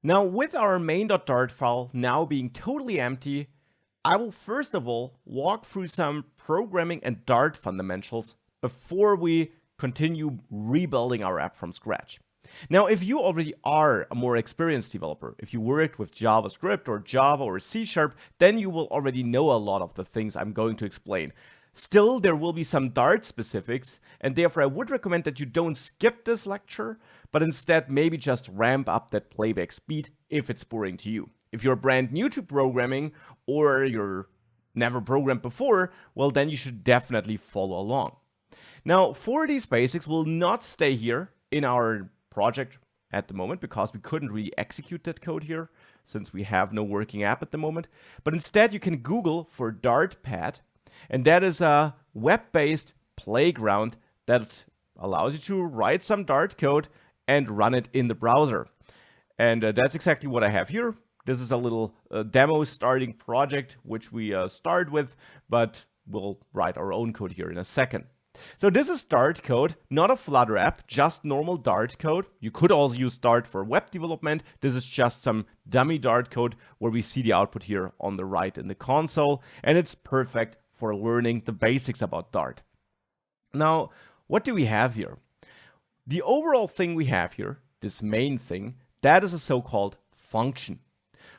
Now, with our main.dart file now being totally empty, I will first of all walk through some programming and Dart fundamentals before we continue rebuilding our app from scratch. Now, if you already are a more experienced developer, if you worked with JavaScript or Java or C#, then you will already know a lot of the things I'm going to explain. Still, there will be some Dart specifics, and therefore I would recommend that you don't skip this lecture, but instead maybe just ramp up that playback speed if it's boring to you. If you're brand new to programming or you're never programmed before, well, then you should definitely follow along. Now, for these basics, we'll not stay here in our project at the moment because we couldn't really execute that code here since we have no working app at the moment. But instead, you can Google for Dartpad, and that is a web-based playground that allows you to write some Dart code and run it in the browser. And that's exactly what I have here. This is a little demo starting project, which we start with, but we'll write our own code here in a second. So this is Dart code, not a Flutter app, just normal Dart code. You could also use Dart for web development. This is just some dummy Dart code where we see the output here on the right in the console, and it's perfect for learning the basics about Dart. Now, what do we have here? The overall thing we have here, this main thing, that is a so-called function.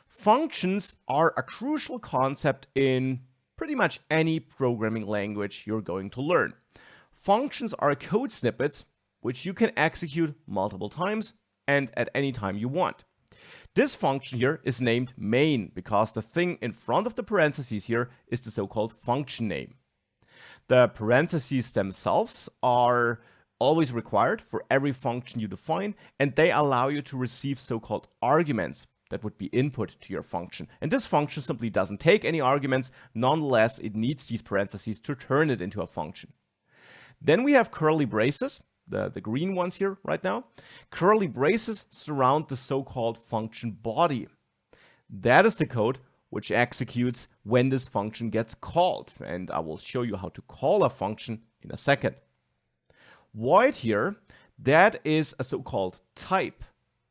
Functions are a crucial concept in pretty much any programming language you're going to learn. Functions are code snippets which you can execute multiple times and at any time you want. This function here is named main because the thing in front of the parentheses here is the so-called function name. The parentheses themselves are always required for every function you define, and they allow you to receive so-called arguments that would be input to your function. And this function simply doesn't take any arguments. Nonetheless, it needs these parentheses to turn it into a function. Then we have curly braces, the green ones here right now. Curly braces surround the so-called function body. That is the code which executes when this function gets called. And I will show you how to call a function in a second. Void here, that is a so-called type.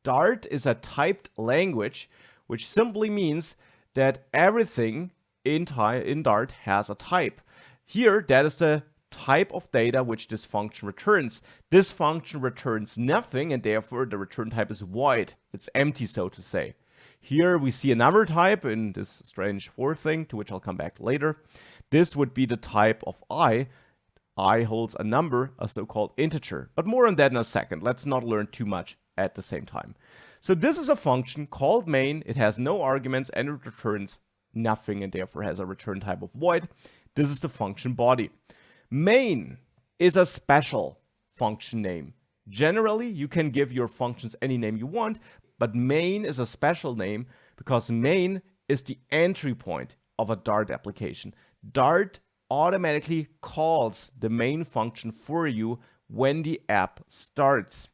Dart is a typed language, which simply means that everything in Dart has a type. Here, that is the type of data which this function returns. This function returns nothing, and therefore the return type is void. It's empty, so to say. Here we see a number type in this strange for thing, to which I'll come back later. This would be the type of I. I holds a number, a so-called integer. But more on that in a second. Let's not learn too much at the same time. So this is a function called main. It has no arguments and it returns nothing and therefore has a return type of void. This is the function body. Main is a special function name. Generally, you can give your functions any name you want, but main is a special name because main is the entry point of a Dart application. Dart automatically calls the main function for you when the app starts.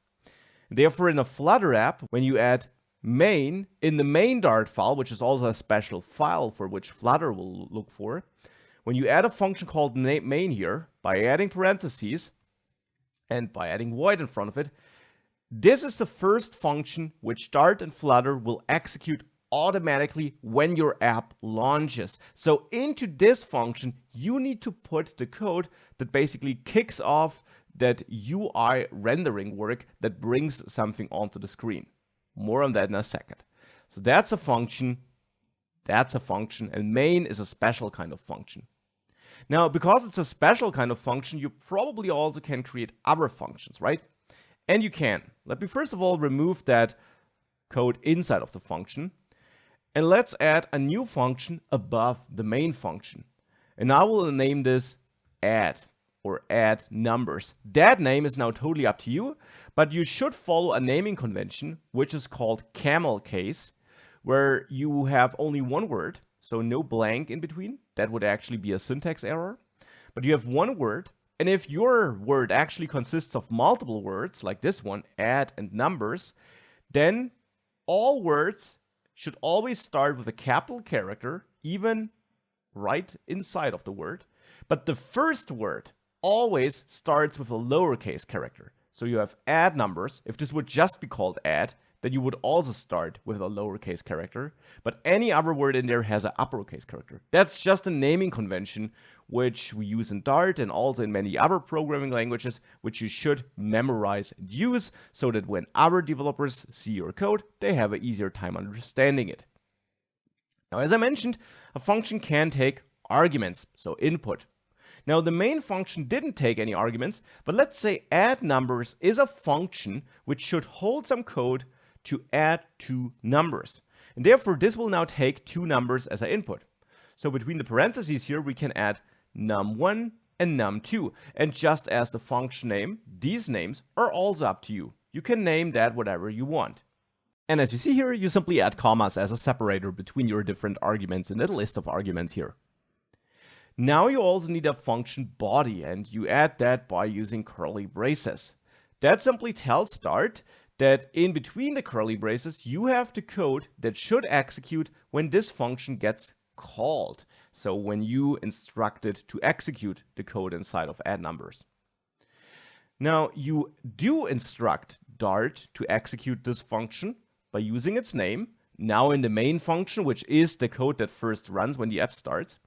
Therefore, in a Flutter app, when you add main in the main Dart file, which is also a special file for which Flutter will look for, when you add a function called main here, by adding parentheses and by adding void in front of it, this is the first function which Dart and Flutter will execute automatically when your app launches. So into this function, you need to put the code that basically kicks off that UI rendering work that brings something onto the screen. More on that in a second. So that's a function, and main is a special kind of function. Now, because it's a special kind of function, you probably also can create other functions, right? And you can. Let me first of all remove that code inside of the function. And let's add a new function above the main function. And I will name this add or add numbers. That name is now totally up to you, but you should follow a naming convention, which is called camel case, where you have only one word, so no blank in between. That would actually be a syntax error. But you have one word, and if your word actually consists of multiple words, like this one, add and numbers, then all words should always start with a capital character, even right inside of the word. But the first word always starts with a lowercase character. So you have add numbers. If this would just be called add, then you would also start with a lowercase character, but any other word in there has an uppercase character. That's just a naming convention which we use in Dart and also in many other programming languages, which you should memorize and use so that when other developers see your code, they have an easier time understanding it. Now, as I mentioned, a function can take arguments, so input. Now, the main function didn't take any arguments, but let's say add numbers is a function which should hold some code to add two numbers. And therefore, this will now take two numbers as an input. So between the parentheses here, we can add num1 and num2. And just as the function name, these names are also up to you. You can name that whatever you want. And as you see here, you simply add commas as a separator between your different arguments in the list of arguments here. Now you also need a function body, and you add that by using curly braces. That simply tells Dart that in between the curly braces, you have the code that should execute when this function gets called. So when you instruct it to execute the code inside of add numbers. Now you do instruct Dart to execute this function by using its name, now in the main function, which is the code that first runs when the app starts.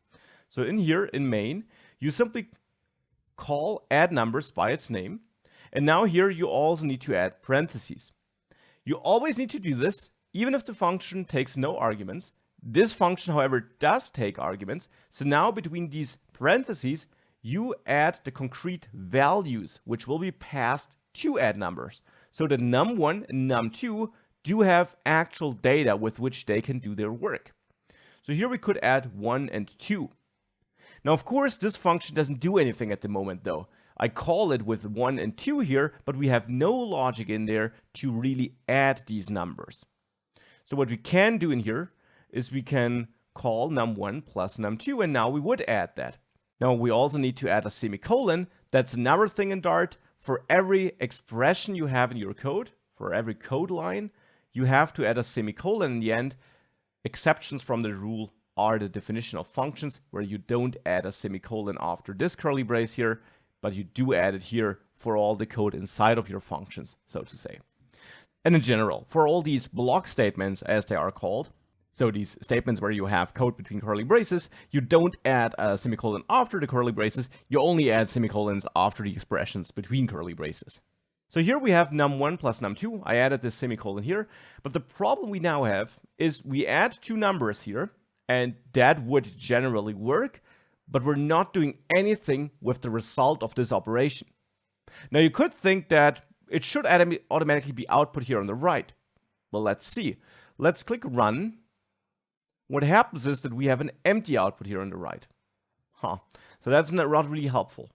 So in here, in main, you simply call add numbers by its name. And now here you also need to add parentheses. You always need to do this, even if the function takes no arguments. This function, however, does take arguments. So now between these parentheses, you add the concrete values, which will be passed to add numbers. So that num1 and num2 do have actual data with which they can do their work. So here we could add 1 and 2. Now, of course, this function doesn't do anything at the moment, though. I call it with 1 and 2 here, but we have no logic in there to really add these numbers. So what we can do in here is we can call num1 plus num2, and now we would add that. Now, we also need to add a semicolon. That's another thing in Dart. For every expression you have in your code, for every code line, you have to add a semicolon in the end. Exceptions from the rule are the definition of functions, where you don't add a semicolon after this curly brace here, but you do add it here for all the code inside of your functions, so to say. And in general, for all these block statements, as they are called, so these statements where you have code between curly braces, you don't add a semicolon after the curly braces, you only add semicolons after the expressions between curly braces. So here we have num1 plus num2. I added this semicolon here, but the problem we now have is we add two numbers here, and that would generally work, but we're not doing anything with the result of this operation. Now you could think that it should automatically be output here on the right. Well, let's see. Let's click run. What happens is that we have an empty output here on the right. So that's not really helpful.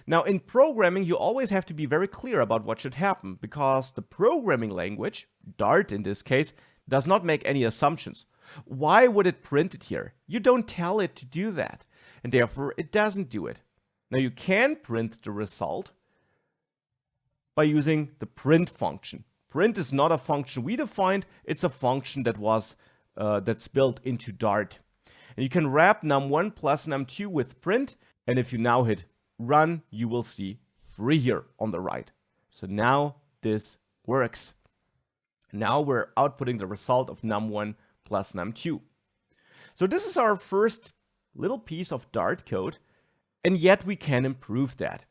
Now in programming, you always have to be very clear about what should happen, because the programming language, Dart in this case, does not make any assumptions. Why would it print it here? You don't tell it to do that, and therefore it doesn't do it. Now you can print the result by using the print function. Print is not a function we defined, it's a function that was that's built into Dart. And you can wrap num1 plus num2 with print, and if you now hit run, you will see 3 here on the right. So now this works. Now we're outputting the result of num1 plus num2. So this is our first little piece of Dart code, and yet we can improve that.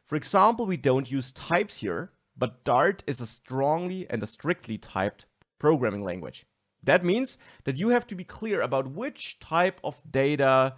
For example, we don't use types here, but Dart is a strongly and a strictly typed programming language. That means that you have to be clear about which type of data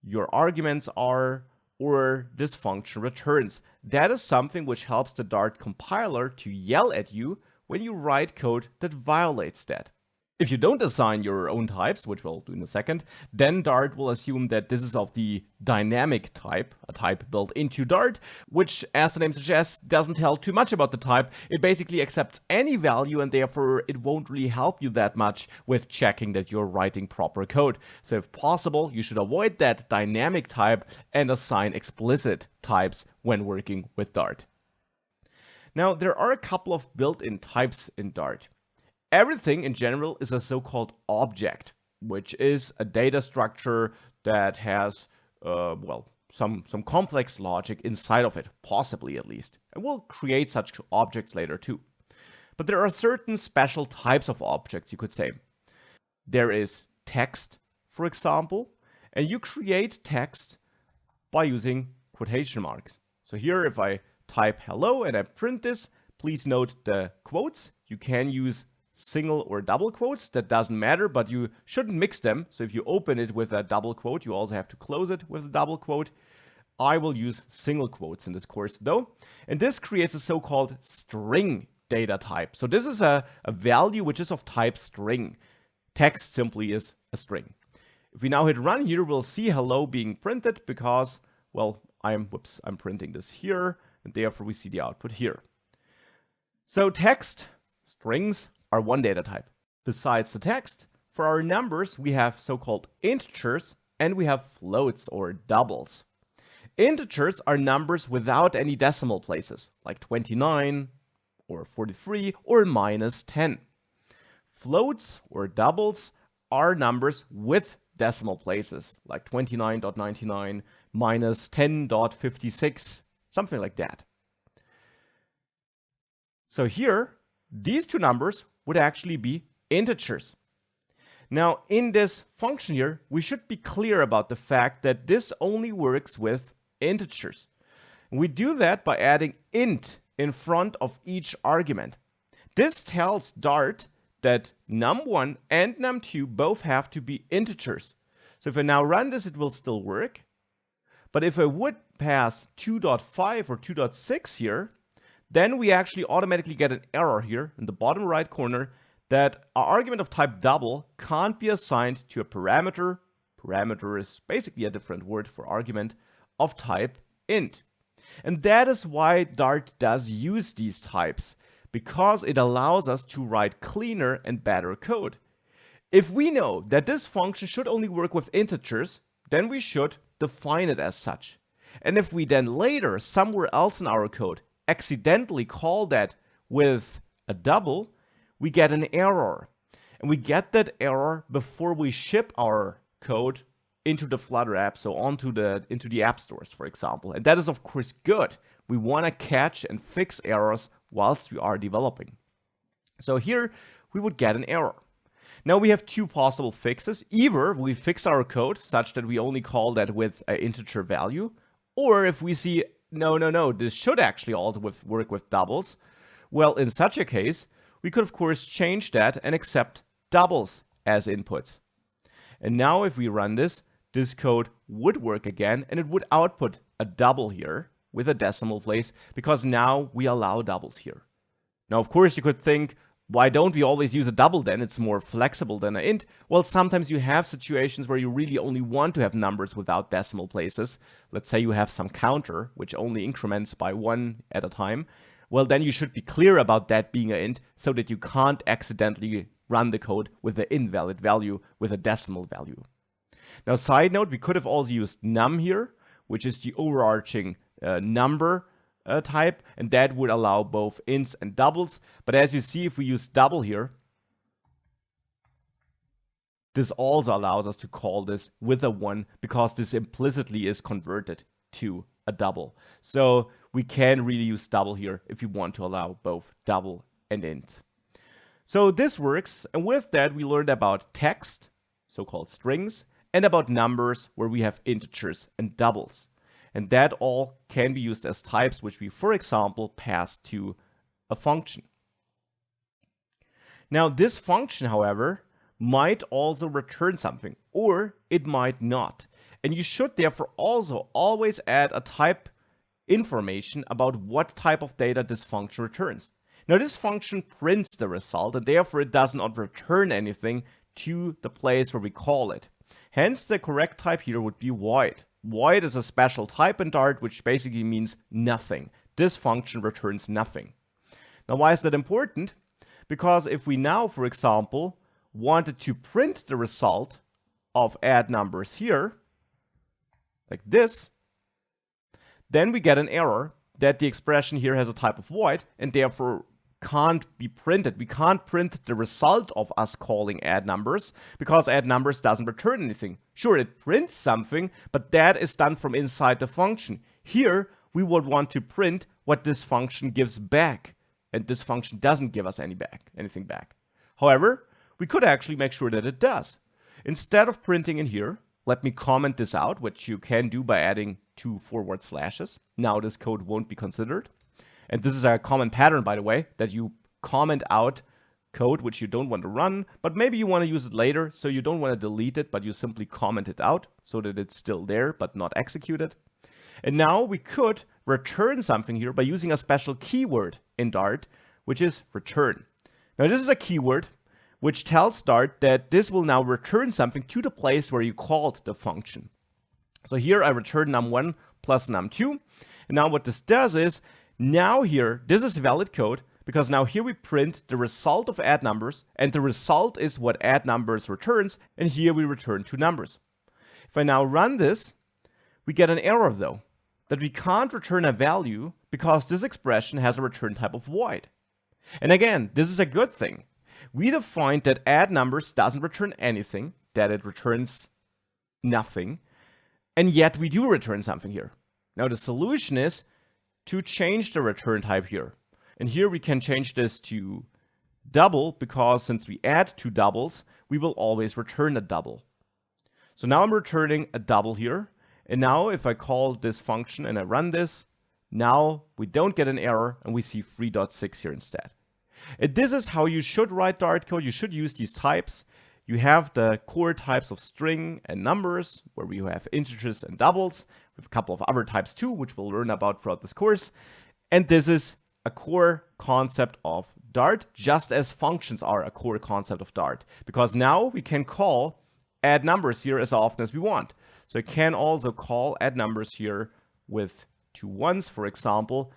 your arguments are or this function returns. That is something which helps the Dart compiler to yell at you when you write code that violates that. If you don't assign your own types, which we'll do in a second, then Dart will assume that this is of the dynamic type, a type built into Dart, which, as the name suggests, doesn't tell too much about the type. It basically accepts any value, and therefore it won't really help you that much with checking that you're writing proper code. So if possible, you should avoid that dynamic type and assign explicit types when working with Dart. Now, there are a couple of built-in types in Dart. Everything in general is a so-called object, which is a data structure that has, some complex logic inside of it, possibly at least. And we'll create such objects later too. But there are certain special types of objects, you could say. There is text, for example, and you create text by using quotation marks. So here, if I type hello and I print this, please note the quotes. You can use single or double quotes, that doesn't matter, but you shouldn't mix them. So if you open it with a double quote, you also have to close it with a double quote. I will use single quotes in this course though. And this creates a so-called string data type. So this is a value which is of type string. Text simply is a string. If we now hit run here, we'll see hello being printed because, well, I'm printing this here, and therefore we see the output here. So text, strings are one data type. Besides the text, for our numbers, we have so-called integers and we have floats or doubles. Integers are numbers without any decimal places, like 29 or 43 or -10. Floats or doubles are numbers with decimal places, like 29.99, -10.56, something like that. So here, these two numbers would actually be integers. Now, in this function here, we should be clear about the fact that this only works with integers. And we do that by adding int in front of each argument. This tells Dart that num1 and num2 both have to be integers. So if I now run this, it will still work. But if I would pass 2.5 or 2.6 here, then we actually automatically get an error here in the bottom right corner that our argument of type double can't be assigned to a parameter. Parameter is basically a different word for argument of type int. And that is why Dart does use these types, because it allows us to write cleaner and better code. If we know that this function should only work with integers, then we should define it as such. And if we then later, somewhere else in our code, accidentally call that with a double, we get an error. And we get that error before we ship our code into the Flutter app, so into the app stores, for example. And that is, of course, good. We want to catch and fix errors whilst we are developing. So here, we would get an error. Now we have two possible fixes. Either we fix our code such that we only call that with an integer value, or if we see, no, this should actually also work with doubles, well, in such a case, we could, of course, change that and accept doubles as inputs. And now if we run this code would work again, and it would output a double here with a decimal place, because now we allow doubles here. Now, of course, you could think, why don't we always use a double then? It's more flexible than an int. Well, sometimes you have situations where you really only want to have numbers without decimal places. Let's say you have some counter, which only increments by 1 at a time. Well, then you should be clear about that being an int so that you can't accidentally run the code with an invalid value with a decimal value. Now, side note, we could have also used num here, which is the overarching number type, and that would allow both ints and doubles. But as you see, if we use double here, this also allows us to call this with a 1, because this implicitly is converted to a double. So we can really use double here if you want to allow both double and int. So this works, and with that we learned about text, so-called strings, and about numbers where we have integers and doubles. And that all can be used as types, which we, for example, pass to a function. Now, this function, however, might also return something, or it might not. And you should therefore also always add a type information about what type of data this function returns. Now, this function prints the result, and therefore it does not return anything to the place where we call it. Hence, the correct type here would be void. Void is a special type in Dart, which basically means nothing. This function returns nothing. Now, why is that important? Because if we now, for example, wanted to print the result of add numbers here, like this, then we get an error that the expression here has a type of void and therefore can't be printed. We can't print the result of us calling add numbers because add numbers doesn't return anything. Sure, it prints something, but that is done from inside the function. Here, we would want to print what this function gives back. and this function doesn't give us anything back. However, we could actually make sure that it does. Instead of printing in here, let me comment this out, which you can do by adding 2 forward slashes. Now this code won't be considered. And this is a common pattern, by the way, that you comment out code which you don't want to run, but maybe you want to use it later, so you don't want to delete it, but you simply comment it out so that it's still there but not executed. And now we could return something here by using a special keyword in Dart, which is return. Now this is a keyword which tells Dart that this will now return something to the place where you called the function. So here I return num1 plus num2. And now what this does is, now here, this is valid code, because now here we print the result of add numbers, and the result is what add numbers returns, and here we return 2 numbers. If I now run this, we get an error though, that we can't return a value because this expression has a return type of void. And again, this is a good thing. We defined that add numbers doesn't return anything, that it returns nothing, and yet we do return something here. Now the solution is to change the return type here. And here we can change this to double, because since we add 2 doubles, we will always return a double. So now I'm returning a double here. And now if I call this function and I run this, now we don't get an error and we see 3.6 here instead. And this is how you should write Dart code. You should use these types. You have the core types of string and numbers, where we have integers and doubles. We have a couple of other types too, which we'll learn about throughout this course. And this is a core concept of Dart, just as functions are a core concept of Dart, because now we can call add numbers here as often as we want. So I can also call add numbers here with 2 ones, for example.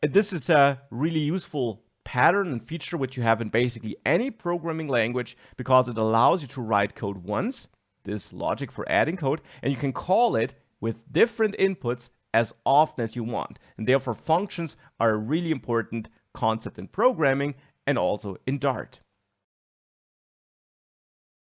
And this is a really useful pattern and feature which you have in basically any programming language, because it allows you to write code once, this logic for adding code, and you can call it with different inputs as often as you want. And therefore functions are a really important concept in programming and also in Dart.